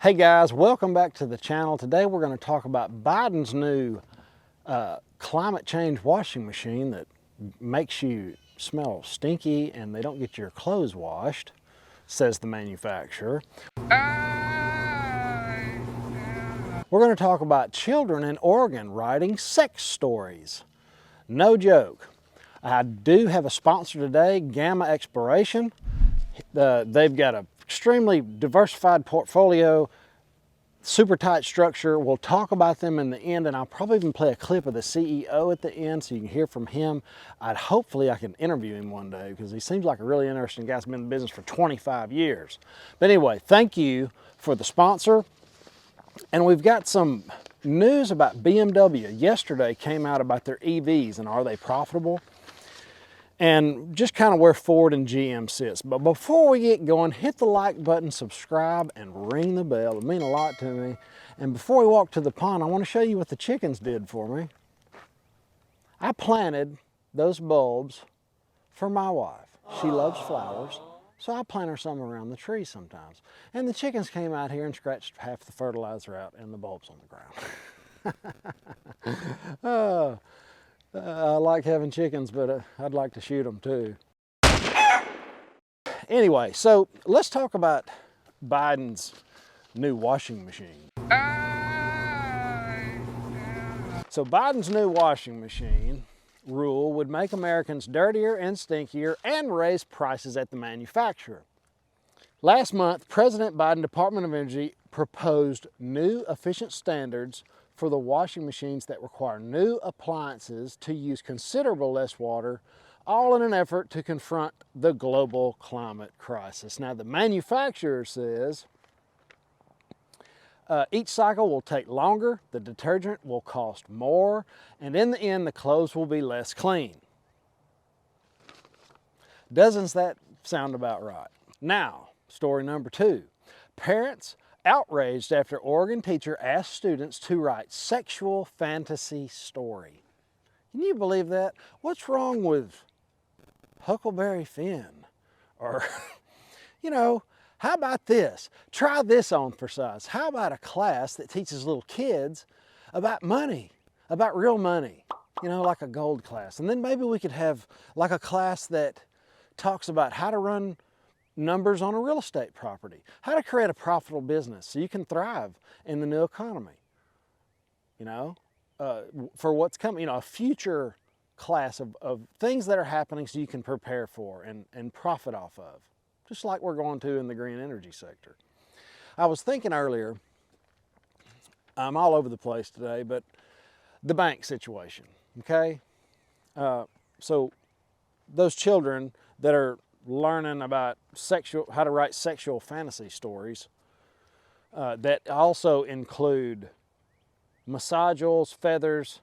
Hey guys, welcome back to the channel. Today we're going to talk about Biden's new climate change washing machine that makes you smell stinky and they don't get your clothes washed, says the manufacturer. We're going to talk about children in Oregon writing sex stories. No joke. I do have a sponsor today, Gamma Exploration. They've got an extremely diversified portfolio, super tight structure. We'll talk about them in the end, and I'll probably even play a clip of the CEO at the end so you can hear from him. Hopefully I can interview him one day because he seems like a really interesting guy. He's been in the business for 25 years. But anyway, thank you for the sponsor. And we've got some news about BMW. Yesterday came out about their EVs and are they profitable? And just kind of where Ford and GM sits. But before we get going, hit the like button, subscribe, and ring the bell. It means a lot to me. And before we walk to the pond, I want to show you what the chickens did for me. I planted those bulbs for my wife. She loves flowers, so I plant her some around the tree sometimes. And the chickens came out here and scratched half the fertilizer out and the bulbs on the ground. I like having chickens, but I'd like to shoot them too. Anyway, so let's talk about Biden's new washing machine. So Biden's new washing machine rule would make Americans dirtier and stinkier and raise prices at the manufacturer. Last month, President Biden, Department of Energy, proposed new efficient standards for the washing machines that require new appliances to use considerable less water, all in an effort to confront the global climate crisis. Now, the manufacturer says each cycle will take longer, the detergent will cost more, and in the end, the clothes will be less clean. Doesn't that sound about right? Now, story number 2. Parents outraged after Oregon teacher asked students to write sexual fantasy story. Can you believe that? What's wrong with Huckleberry Finn? Or, you know, how about this? Try this on for size. How about a class that teaches little kids about money, about real money, you know, like a gold class. And then maybe we could have like a class that talks about how to run numbers on a real estate property, how to create a profitable business so you can thrive in the new economy, you know, for what's coming, you know, a future class of things that are happening so you can prepare for and profit off of, just like we're going to in the green energy sector. I was thinking earlier, I'm all over the place today, but the bank situation, okay? So those children that are learning about how to write sexual fantasy stories that also include massage oils, feathers,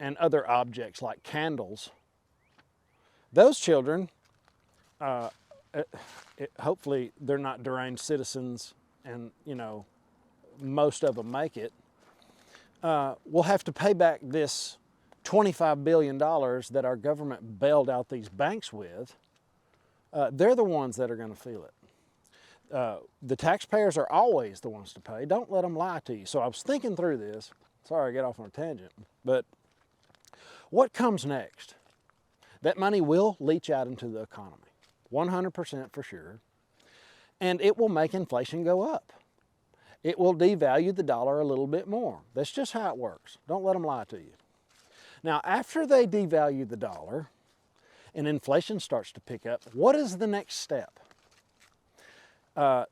and other objects like candles. Those children, hopefully they're not deranged citizens and, you know, most of them make it, will have to pay back this $25 billion that our government bailed out these banks with. They're the ones that are going to feel it. The taxpayers are always the ones to pay. Don't let them lie to you. So I was thinking through this. Sorry, I get off on a tangent. But what comes next? That money will leach out into the economy, 100% for sure. And it will make inflation go up. It will devalue the dollar a little bit more. That's just how it works. Don't let them lie to you. Now, after they devalue the dollar, and inflation starts to pick up, what is the next step? Well,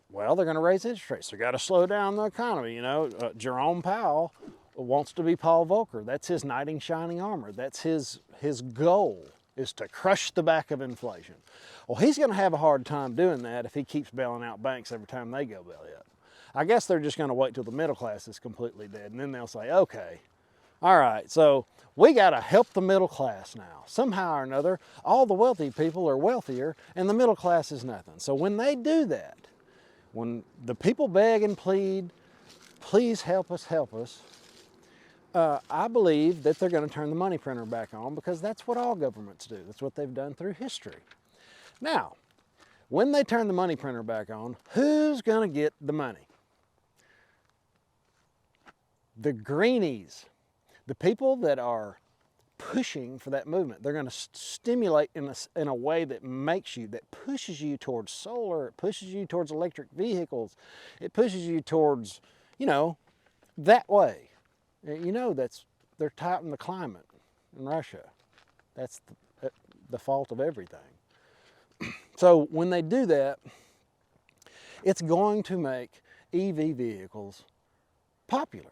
they're going to raise interest rates. They've got to slow down the economy. You know, Jerome Powell wants to be Paul Volcker. That's his knight in shining armor. That's his goal, is to crush the back of inflation. Well, he's going to have a hard time doing that if he keeps bailing out banks every time they go belly up. I guess they're just going to wait till the middle class is completely dead, and then they'll say, okay, all right, so we got to help the middle class now. Somehow or another, all the wealthy people are wealthier and the middle class is nothing. So when they do that, when the people beg and plead, please help us, I believe that they're going to turn the money printer back on because that's what all governments do. That's what they've done through history. Now, when they turn the money printer back on, who's going to get the money? the greenies, the people that are pushing for that movement, they're going to stimulate in a way that pushes you towards solar, it pushes you towards electric vehicles, it pushes you towards, you know, that way. You know, they're tightening the climate in Russia. That's the fault of everything. So when they do that, it's going to make EV vehicles popular.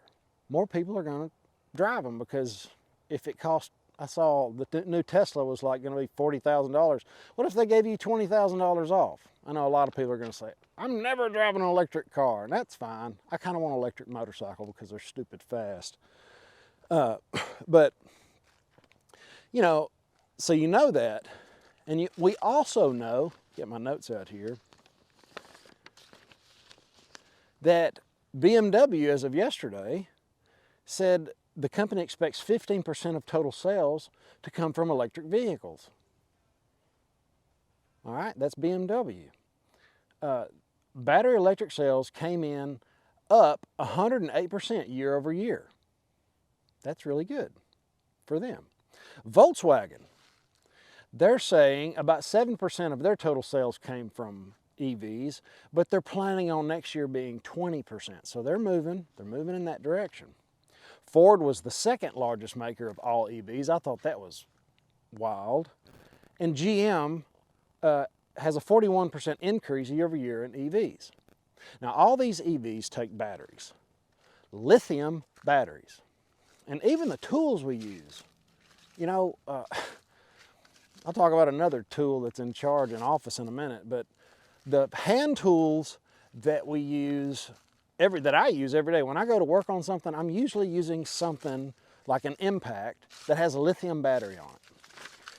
More people are going to drive them, because if it costs, I saw the new Tesla was like going to be $40,000. What if they gave you $20,000 off? I know a lot of people are going to say, I'm never driving an electric car, and that's fine. I kind of want an electric motorcycle because they're stupid fast. But, you know, so you know that. And we also know, get my notes out here, that BMW, as of yesterday, said the company expects 15% of total sales to come from electric vehicles. All right, that's BMW. Battery electric sales came in up 108% year over year. That's really good for them. Volkswagen, they're saying about 7% of their total sales came from EVs, but they're planning on next year being 20%. So they're moving in that direction. Ford was the second largest maker of all EVs. I thought that was wild. And GM has a 41% increase year over year in EVs. Now, all these EVs take batteries, lithium batteries. And even the tools we use, you know, I'll talk about another tool that's in charge in office in a minute, but the hand tools that we use, that I use every day, when I go to work on something, I'm usually using something like an Impact that has a lithium battery on it.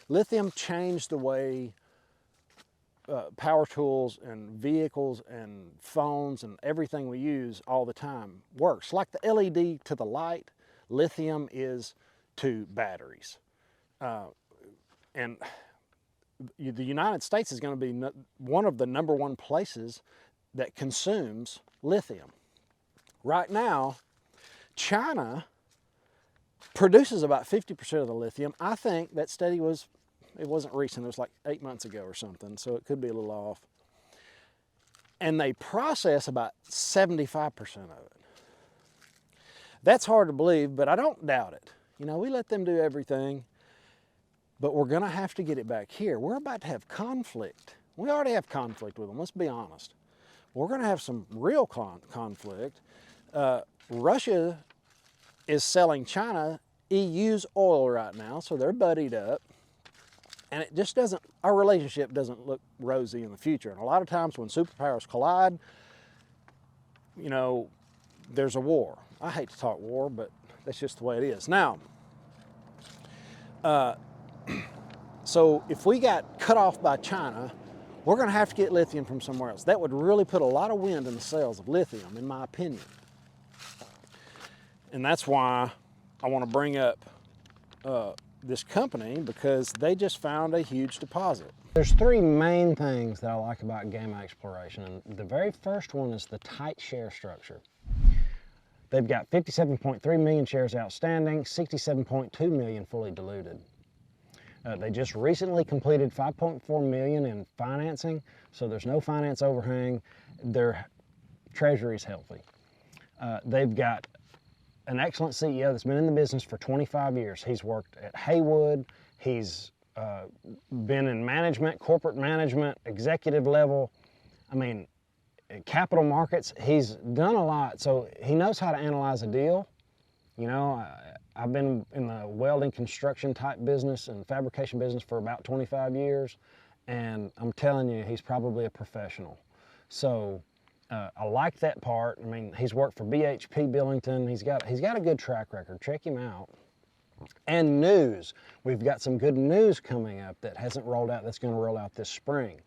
Lithium changed the way power tools and vehicles and phones and everything we use all the time works. Like the LED to the light, lithium is to batteries. And the United States is going to be one of the #1 places that consumes lithium. Right now, China produces about 50% of the lithium. I think that study it wasn't recent, it was like 8 months ago or something, so it could be a little off. And they process about 75% of it. That's hard to believe, but I don't doubt it. You know, we let them do everything, but we're going to have to get it back here. We're about to have conflict. We already have conflict with them, let's be honest. We're going to have some real conflict. Russia is selling China EU's oil right now, so they're buddied up. And it just doesn't, our relationship doesn't look rosy in the future. And a lot of times when superpowers collide, you know, there's a war. I hate to talk war, but that's just the way it is. Now, so if we got cut off by China, we're going to have to get lithium from somewhere else. That would really put a lot of wind in the sails of lithium, in my opinion. And that's why I want to bring up this company, because they just found a huge deposit. There's three main things that I like about gamma exploration, and the very first one is the tight share structure. They've got 57.3 million shares outstanding, 67.2 million fully diluted. They just recently completed 5.4 million in financing, so there's no finance overhang. Their treasury is healthy. They've got an excellent CEO that's been in the business for 25 years. He's worked at Haywood, he's been in management, corporate management, executive level. I mean, capital markets, he's done a lot, so he knows how to analyze a deal. You know, I've been in the welding construction type business and fabrication business for about 25 years, and I'm telling you, he's probably a professional. So I like that part. I mean, he's worked for BHP Billington. He's got a good track record. Check him out. And news. We've got some good news coming up that hasn't rolled out, that's going to roll out this spring.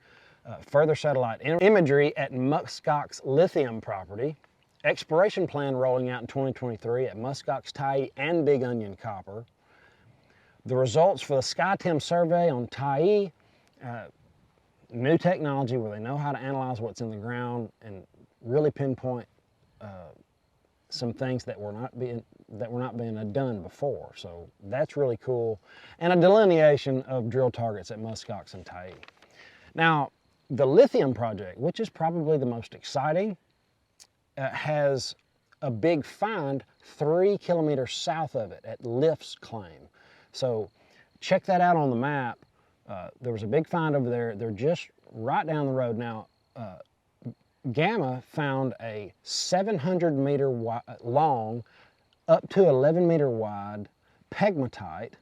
Further satellite imagery at Muskox Lithium property. Exploration plan rolling out in 2023 at Muskox, Tyee, and Big Onion Copper. The results for the SkyTem survey on Tyee. New technology where they know how to analyze what's in the ground and really pinpoint some things that were not being done before. So that's really cool. And a delineation of drill targets at Muskox and Tyee. Now, the Lithium project, which is probably the most exciting, has a big find 3 kilometers south of it at Lift's claim. So check that out on the map. There was a big find over there. They're just right down the road. Now, Gamma found a 700-meter long, up to 11-meter wide pegmatite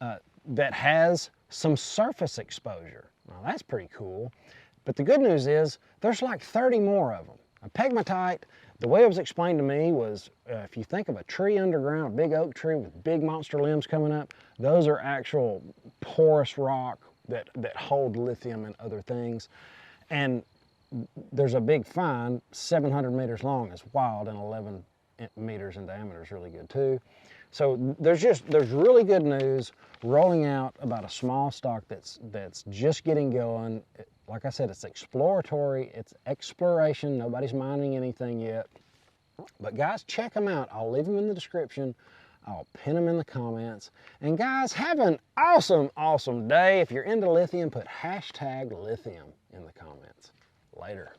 that has some surface exposure. Now that's pretty cool. But the good news is there's like 30 more of them. A pegmatite, the way it was explained to me was if you think of a tree underground, a big oak tree with big monster limbs coming up, those are actual porous rock that hold lithium and other things. And there's a big find, 700 meters long, is wild, and 11 meters in diameter is really good too. So there's really good news rolling out about a small stock that's just getting going. Like I said, it's exploratory, it's exploration, nobody's mining anything yet. But guys, check them out. I'll leave them in the description. I'll pin them in the comments. And guys, have an awesome, awesome day. If you're into lithium, put #lithium in the comments. Later.